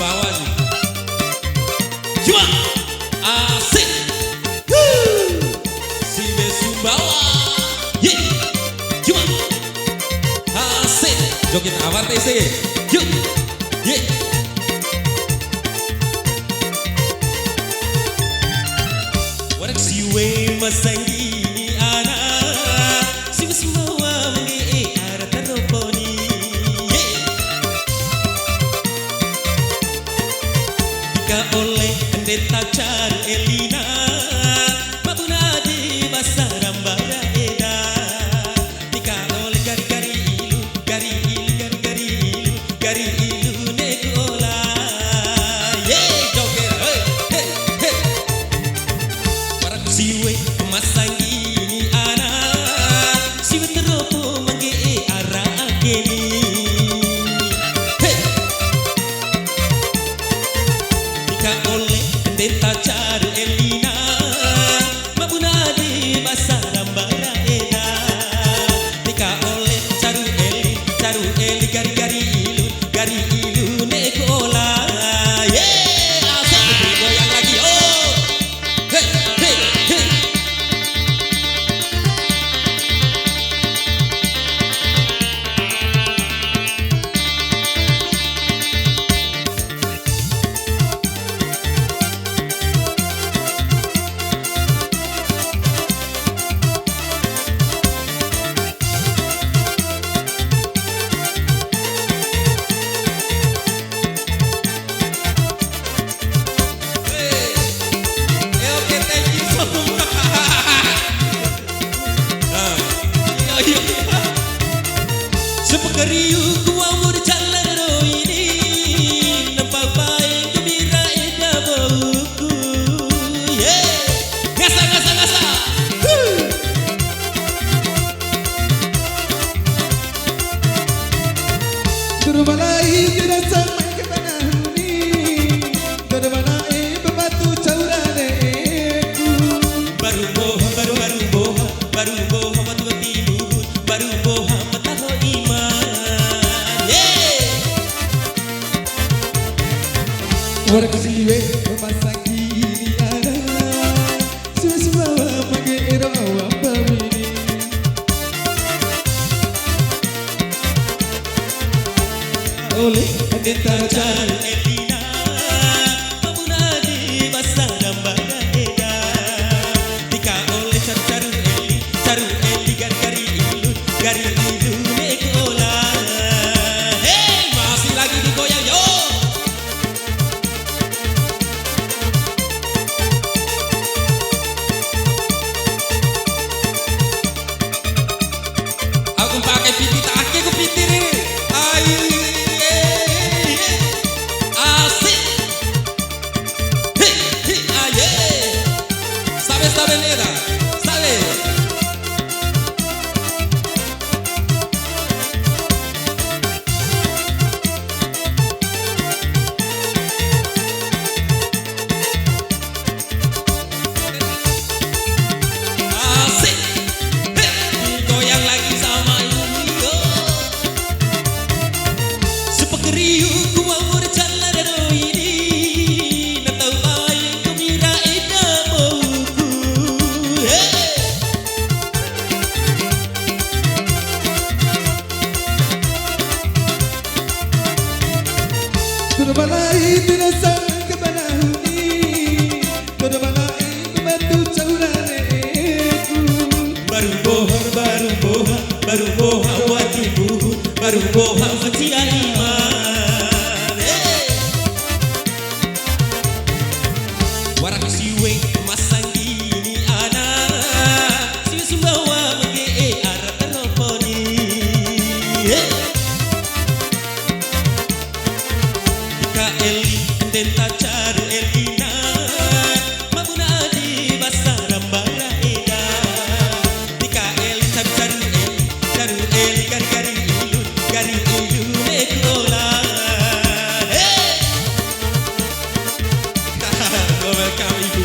Sumbawa nih. Cuma asik. Woo. Sibe Sumbawa. Ye. Cuma asik. Joget awal TC. Yuk. Ye. Warak siwe masangi ana. Sibe Sumbawa mengi ara teroponi. Ye. Dika oleh pendeta Car Elina. Mabunadi basarambara eda. Dika oleh gari-gari ilu, gari ilu, gari-gari ilu, gari ilu negola. Ye, joget, hey, hey, hey. Warak siwe masangini ana. Siwe teropo mangge ara ageni. Hey. Dika oleh pendeta Car Elina. Mabunadi basarambara eda. Dika oleh Caru Eli gari-gari ilu negola. Yeah, asik goyang lagi. Oh, hey, hey, hey. Oke, thank you so much. Sepekariu kuamur jalan ini. Nampak baik gembira indah bauku. Yeah. Ngasa. Terbalai tidak sampai ke tanah huni. Terbalai bebatu cauraneku. Baru boha matu timbun, baru boha mataho iman. Yeah. Warak siwe memasangi ana. Siwe Sumbawa mangge ero awam pamini. Oleh pendeta Car Elina. Mabunadi basarambara eda. Dika oleh Caru Eli gari ilu negola. Hey, masih lagi digoyang yo. Aku pakai piti tak aku piti nih. Ayo, asik. Hei, aye. Sabe nera, sabe. Asik. Hei, goyang lagi sama ini yo. Sepekariu kuamur jalan ini. Natau baik gembira indah bauku. Hey. terbalai tidak sampai ke tanah huni. Terbalai bebatu cauraneku. Baru boha wati buhu, baru boha wati iman. Hey. Warak siwe masangini ana. Siwe Sumbawa mangge ara teroponi. Hey. Dika Eli pendeta Car Elina. Mabunadi basarambara eda. Dika Eli Caru Eli gari ilu negola. Hey. Welcome ibu.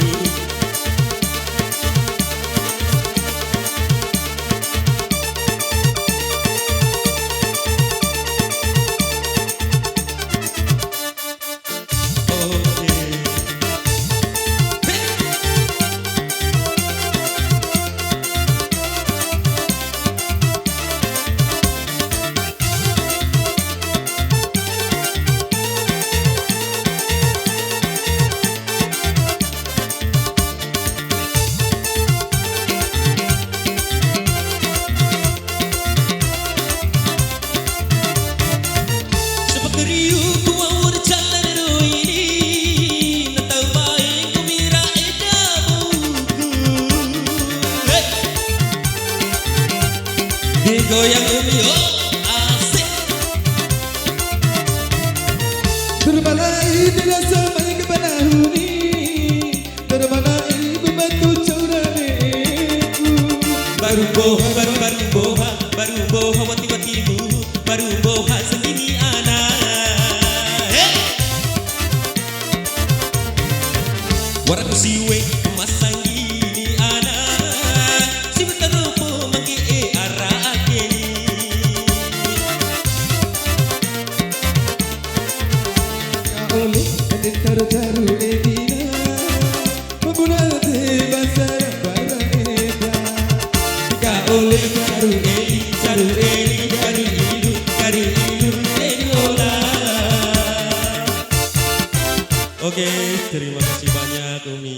itina samai ke banahuni Terbana ibu batu cauraneku Baru boha wati-watimu Baru boha segini anak Waraku siwe masang gini anak Si betarupo mangge arah akeni Oleh adik taru-taru edina Membunate basar bara eda Oleh caru eli cari ilu Ediola. Oke, terima kasih banyak Umi.